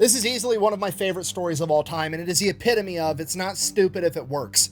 This is easily one of my favorite stories of all time, and it is the epitome of it's not stupid if it works.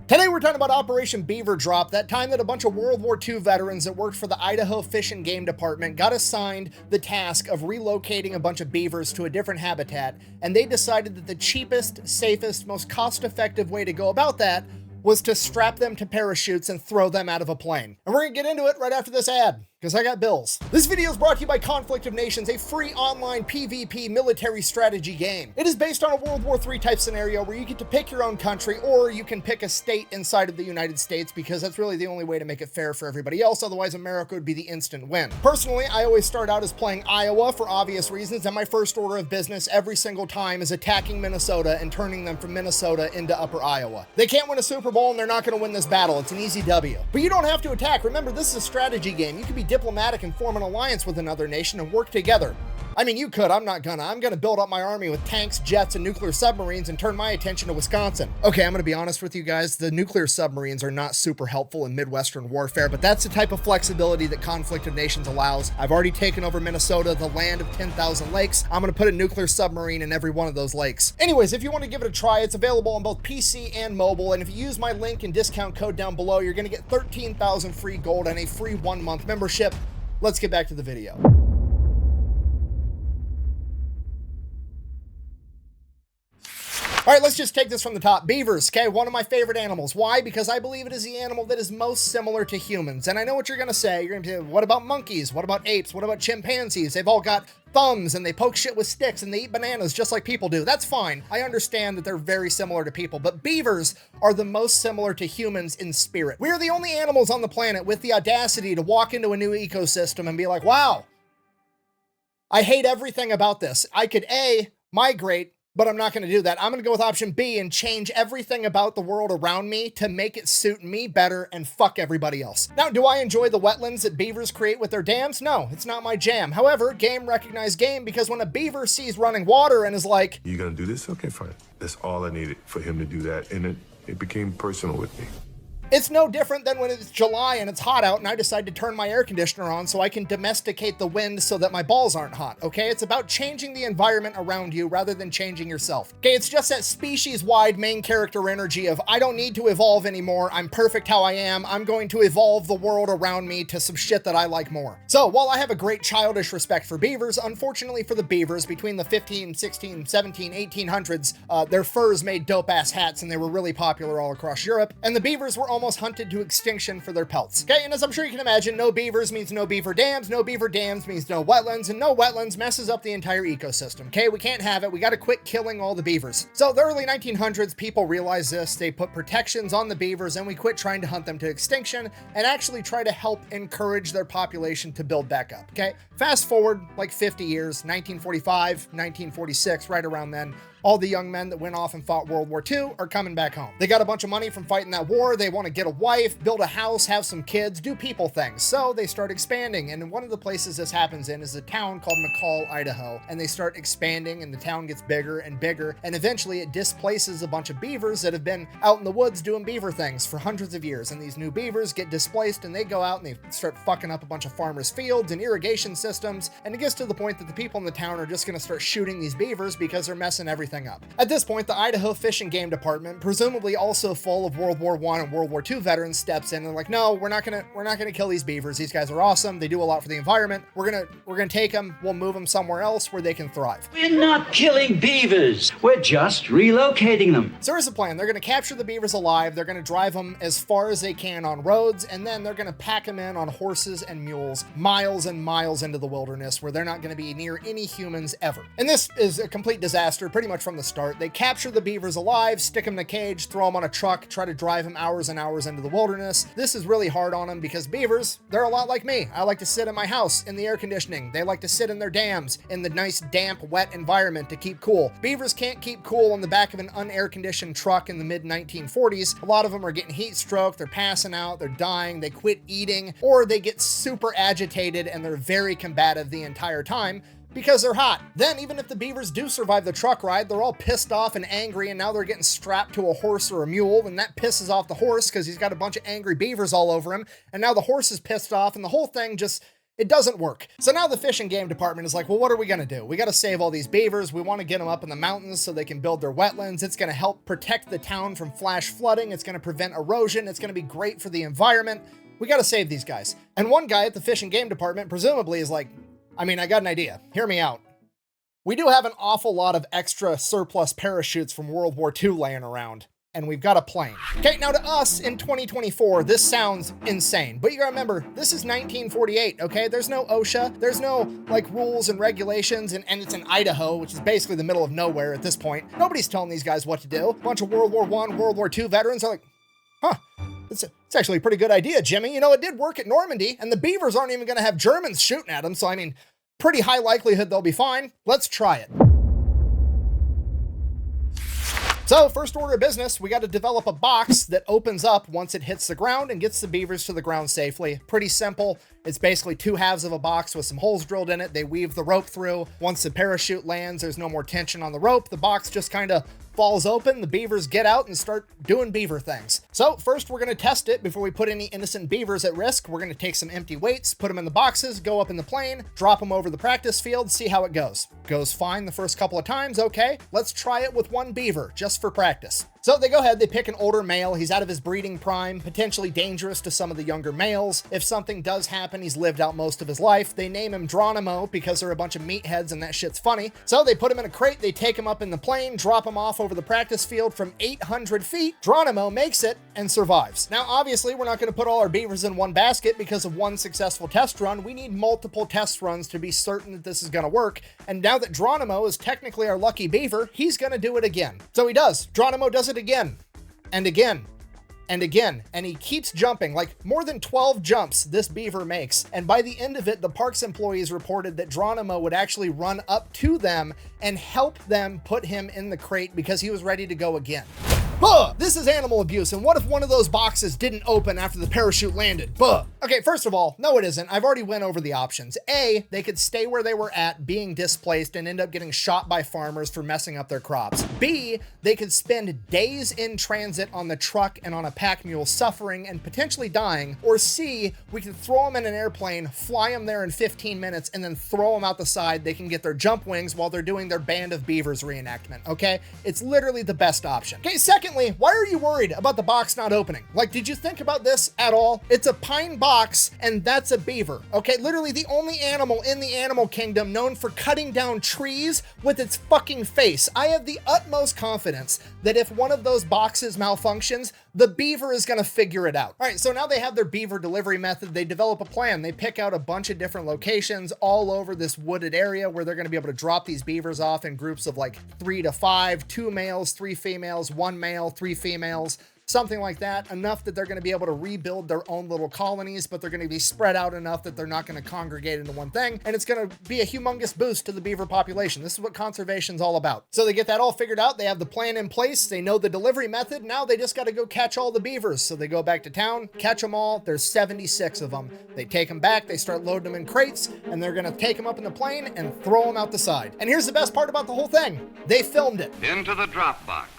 Today we're talking about Operation Beaver drop, that time that a bunch of World War II veterans that worked for the Idaho Fish and Game Department got assigned the task of relocating a bunch of beavers to a different habitat, and they decided that the cheapest, safest, most cost-effective way to go about that was to strap them to parachutes and throw them out of a plane. And we're gonna get into it right after this ad, because I got bills. This video is brought to you by Conflict of Nations, a free online PvP military strategy game. It is based on a World War III type scenario where you get to pick your own country, or you can pick a state inside of the United States, because that's really the only way to make it fair for everybody else. Otherwise, America would be the instant win. Personally, I always start out as playing Iowa for obvious reasons, and my first order of business every single time is attacking Minnesota and turning them from Minnesota into Upper Iowa. They can't win a Super Bowl, and they're not gonna win this battle. It's an easy W. But you don't have to attack. Remember, this is a strategy game. You can be diplomatic and form an alliance with another nation and work together. I mean, you could, I'm not gonna. I'm gonna build up my army with tanks, jets, and nuclear submarines and turn my attention to Wisconsin. Okay, I'm gonna be honest with you guys. The nuclear submarines are not super helpful in Midwestern warfare, but that's the type of flexibility that Conflict of Nations allows. I've already taken over Minnesota, the land of 10,000 lakes. I'm gonna put a nuclear submarine in every one of those lakes. Anyways, if you want to give it a try, it's available on both PC and mobile, and if you use my link and discount code down below, you're gonna get 13,000 free gold and a free 1-month membership. Let's get back to the video. All right, let's just take this from the top. Beavers, okay, one of my favorite animals. Why? Because I believe it is the animal that is most similar to humans. And I know what you're gonna say. You're gonna say, what about monkeys? What about apes? What about chimpanzees? They've all got thumbs and they poke shit with sticks and they eat bananas just like people do. That's fine. I understand that they're very similar to people, but beavers are the most similar to humans in spirit. We are the only animals on the planet with the audacity to walk into a new ecosystem and be like, wow, I hate everything about this. I could A, migrate, but I'm not going to do that. I'm going to go with option B and change everything about the world around me to make it suit me better and fuck everybody else. Now, do I enjoy the wetlands that beavers create with their dams? No, it's not my jam. However, game recognized game, because when a beaver sees running water and is like, "You gonna do this? Okay, fine." That's all I needed for him to do that, and it became personal with me. it's no different than when it's July and it's hot out and I decide to turn my air conditioner on so I can domesticate the wind so that my balls aren't hot, okay? It's about changing the environment around you rather than changing yourself. Okay, it's just that species-wide main character energy of I don't need to evolve anymore, I'm perfect how I am, I'm going to evolve the world around me to some shit that I like more. So while I have a great childish respect for beavers, unfortunately for the beavers, between the 15, 16, 17, 1800s, their furs made dope-ass hats and they were really popular all across Europe, and the beavers were almost hunted to extinction for their pelts. Okay, and as I'm sure you can imagine, no beavers means no beaver dams means no wetlands, and no wetlands messes up the entire ecosystem. Okay, we can't have it, we gotta quit killing all the beavers. So the early 1900s, people realized this, they put protections on the beavers, and we quit trying to hunt them to extinction and actually try to help encourage their population to build back up. Okay, fast forward like 50 years, 1945, 1946, right around then, all the young men that went off and fought World War II are coming back home. They got a bunch of money from fighting that war. They want to get a wife, build a house, have some kids, do people things. So they start expanding. And one of the places this happens in is a town called McCall, Idaho. And they start expanding and the town gets bigger and bigger. And eventually it displaces a bunch of beavers that have been out in the woods doing beaver things for hundreds of years. And these new beavers get displaced and they go out and they start fucking up a bunch of farmers' fields and irrigation systems. And it gets to the point that the people in the town are just going to start shooting these beavers because they're messing everything up. At this point, the Idaho Fish and Game Department, presumably also full of World War I and World War II veterans, steps in and like, no, we're not gonna kill these beavers. These guys are awesome. They do a lot for the environment. We're gonna take them. We'll move them somewhere else where they can thrive. We're not killing beavers. We're just relocating them. So here's the plan. They're gonna capture the beavers alive. They're gonna drive them as far as they can on roads, and then they're gonna pack them in on horses and mules, miles and miles into the wilderness where they're not gonna be near any humans ever. And this is a complete disaster pretty much from the start. They capture the beavers alive, stick them in a cage, throw them on a truck, try to drive them hours and hours into the wilderness. This is really hard on them because beavers, they're a lot like me. I like to sit in my house in the air conditioning. They like to sit in their dams in the nice, damp, wet environment to keep cool. Beavers can't keep cool on the back of an unair conditioned truck in the mid-1940s. A lot of them are getting heat stroke, they're passing out, they're dying, they quit eating, or they get super agitated and they're very combative the entire time because they're hot. Then even if the beavers do survive the truck ride, they're all pissed off and angry, and now they're getting strapped to a horse or a mule, and that pisses off the horse because he's got a bunch of angry beavers all over him, and now the horse is pissed off, and the whole thing just, It doesn't work. So now the Fish and Game Department is like, well, what are we gonna do? We gotta save all these beavers. We wanna get them up in the mountains so they can build their wetlands. It's gonna help protect the town from flash flooding. It's gonna prevent erosion. It's gonna be great for the environment. We gotta save these guys. And one guy at the Fish and Game Department presumably is like, I mean, I got an idea. Hear me out. We do have an awful lot of extra surplus parachutes from World War II laying around, and we've got a plane. Okay, now to us in 2024, this sounds insane, but you gotta remember, this is 1948, okay? There's no OSHA, there's no like rules and regulations, and it's in Idaho, which is basically the middle of nowhere at this point. Nobody's telling these guys what to do. A bunch of World War I, World War II veterans are like, huh, it's actually a pretty good idea, Jimmy. You know, it did work at Normandy, and the Beavers aren't even gonna have Germans shooting at them, so I mean, pretty high likelihood they'll be fine. Let's try it. So first order of business, we got to develop a box that opens up once it hits the ground and gets the beavers to the ground safely. Pretty simple. It's basically two halves of a box with some holes drilled in it. They weave the rope through. Once the parachute lands, there's no more tension on the rope. The box just kind of falls open. The beavers get out and start doing beaver things. So first we're going to test it before we put any innocent beavers at risk. We're going to take some empty weights, put them in the boxes, go up in the plane, drop them over the practice field, see how it goes. Goes fine the first couple of times. Okay, let's try it with one beaver just for practice. So they go ahead, they pick an older male. He's out of his breeding prime, potentially dangerous to some of the younger males. If something does happen, he's lived out most of his life. They name him Geronimo because they're a bunch of meatheads and that shit's funny. So they put him in a crate, they take him up in the plane, drop him off over the practice field from 800 feet. Geronimo makes it and survives. Now, obviously, we're not going to put all our beavers in one basket because of one successful test run. We need multiple test runs to be certain that this is going to work. And now that Geronimo is technically our lucky beaver, he's going to do it again. So he does. Geronimo does it again and again and again, and he keeps jumping, like more than 12 jumps this beaver makes. And by the end of it, the parks employees reported that Geronimo would actually run up to them and help them put him in the crate because he was ready to go again. Buh! This is animal abuse, and what if one of those boxes didn't open after the parachute landed? Buh! Okay, first of all, no it isn't. I've already went over the options. A, they could stay where they were at, being displaced, and end up getting shot by farmers for messing up their crops. B, they could spend days in transit on the truck and on a pack mule suffering and potentially dying. Or C, we can throw them in an airplane, fly them there in 15 minutes, and then throw them out the side. They can get their jump wings while they're doing their Band of Beavers reenactment, okay? It's literally the best option. Okay, secondly, why are you worried about the box not opening? Like, did you think about this at all? It's a pine box, and that's a beaver, okay? Literally the only animal in the animal kingdom known for cutting down trees with its fucking face. I have the utmost confidence that if one of those boxes malfunctions, the beaver is gonna figure it out. All right, so now they have their beaver delivery method. They develop a plan. They pick out a bunch of different locations all over this wooded area where they're gonna be able to drop these beavers off in groups of like 3 to 5, 2 males, 3 females, 1 male, 3 females, something like that, enough that they're going to be able to rebuild their own little colonies, but they're going to be spread out enough that they're not going to congregate into one thing, and it's going to be a humongous boost to the beaver population. This is what conservation's all about. So they get that all figured out, they have the plan in place, they know the delivery method, now they just got to go catch all the beavers. So they go back to town, catch them all, there's 76 of them. They take them back, they start loading them in crates, and they're going to take them up in the plane and throw them out the side. And here's the best part about the whole thing. They filmed it. Into the drop box.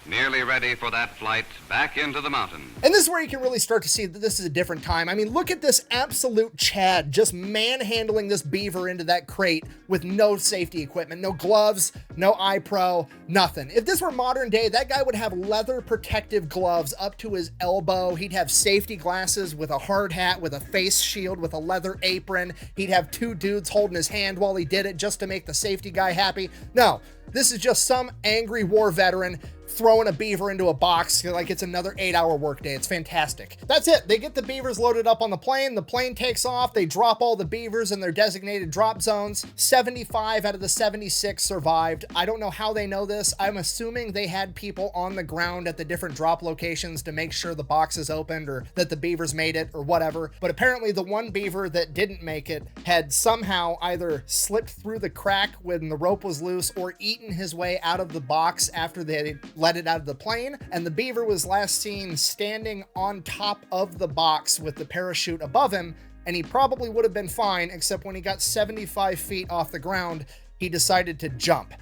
Nearly ready for that flight back into the mountain. And this is where you can really start to see that this is a different time. I mean, look at this absolute Chad just manhandling this beaver into that crate with no safety equipment, no gloves, no eye pro, nothing. If this were modern day, that guy would have leather protective gloves up to his elbow. He'd have safety glasses with a hard hat, with a face shield, with a leather apron. He'd have 2 dudes holding his hand while he did it just to make the safety guy happy. No, this is just some angry war veteran throwing a beaver into a box like it's another 8-hour workday. It's fantastic. That's it. They get the beavers loaded up on the plane takes off, they drop all the beavers in their designated drop zones. 75 out of the 76 survived. I don't know how they know this. I'm assuming they had people on the ground at the different drop locations to make sure the boxes opened or that the beavers made it or whatever. But apparently the one beaver that didn't make it had somehow either slipped through the crack when the rope was loose or eaten his way out of the box after they had let it out of the plane, and the beaver was last seen standing on top of the box with the parachute above him, and he probably would have been fine, except when he got 75 feet off the ground, he decided to jump.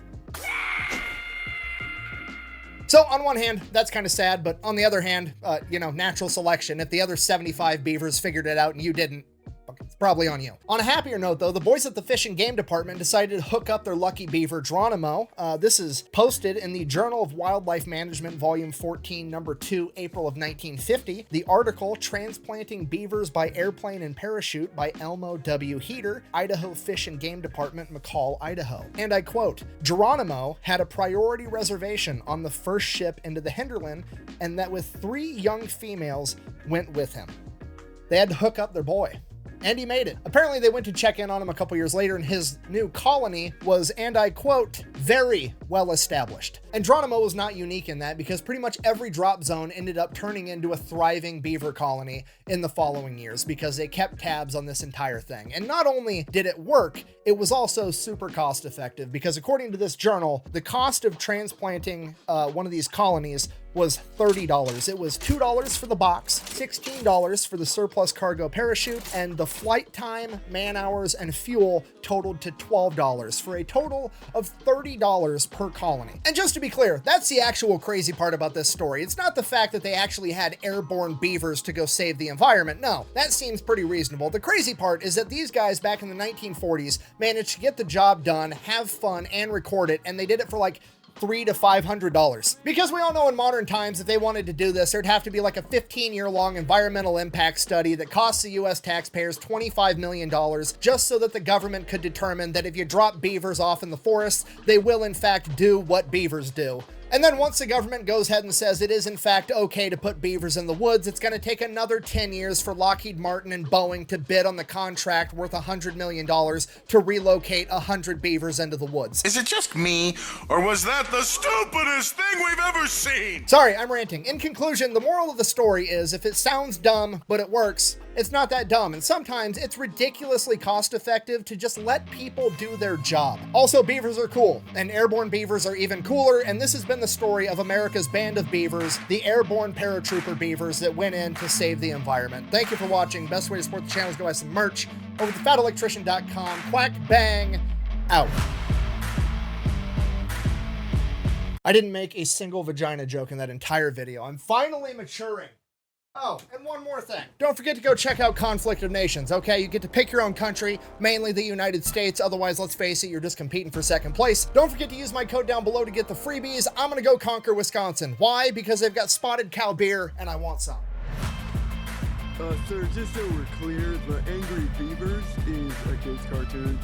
So on one hand, that's kind of sad, but on the other hand, you know, natural selection. If the other 75 beavers figured it out and you didn't, fucking probably on you. On a happier note though, the boys at the Fish and Game Department decided to hook up their lucky beaver Geronimo. This is posted in the Journal of Wildlife Management, Volume 14, Number 2, April of 1950. The article, Transplanting Beavers by Airplane and Parachute by Elmo W. Heater, Idaho Fish and Game Department, McCall, Idaho. And I quote, Geronimo had a priority reservation on the first ship into the hinterland, and that with 3 young females went with him. They had to hook up their boy. And he made it. Apparently they went to check in on him a couple years later, and his new colony was, and I quote, very well established. And Geronimo was not unique in that, because pretty much every drop zone ended up turning into a thriving beaver colony in the following years, because they kept tabs on this entire thing. And not only did it work, it was also super cost effective, because according to this journal, the cost of transplanting one of these colonies was $30. It was $2 for the box, $16 for the surplus cargo parachute, and the flight time, man hours, and fuel totaled to $12 for a total of $30 per colony. And just to be clear, that's the actual crazy part about this story. It's not the fact that they actually had airborne beavers to go save the environment. No, that seems pretty reasonable. The crazy part is that these guys back in the 1940s managed to get the job done, have fun, and record it, and they did it for like $300 to $500. Because we all know in modern times, if they wanted to do this, there'd have to be like a 15-year-long environmental impact study that costs the US taxpayers $25 million just so that the government could determine that if you drop beavers off in the forests, they will in fact do what beavers do. And then once the government goes ahead and says it is in fact okay to put beavers in the woods, it's going to take another 10 years for Lockheed Martin and Boeing to bid on the contract worth $100 million to relocate 100 beavers into the woods. Is it just me, or was that the stupidest thing we've ever seen? Sorry, I'm ranting. In conclusion, the moral of the story is if it sounds dumb, but it works, it's not that dumb. And sometimes it's ridiculously cost effective to just let people do their job. Also, beavers are cool, and airborne beavers are even cooler. And this has been the story of America's band of beavers, the airborne paratrooper beavers that went in to save the environment. Thank you for watching. Best way to support the channel is go buy some merch over at thefatelectrician.com. Quack bang out. I didn't make a single vagina joke in that entire video. I'm finally maturing. Oh, and one more thing. Don't forget to go check out Conflict of Nations, okay? You get to pick your own country, mainly the United States. Otherwise, let's face it, you're just competing for second place. Don't forget to use my code down below to get the freebies. I'm gonna go conquer Wisconsin. Why? Because they've got spotted cow beer, and I want some. Sir, just so we're clear, the Angry Beavers is a kid's cartoon.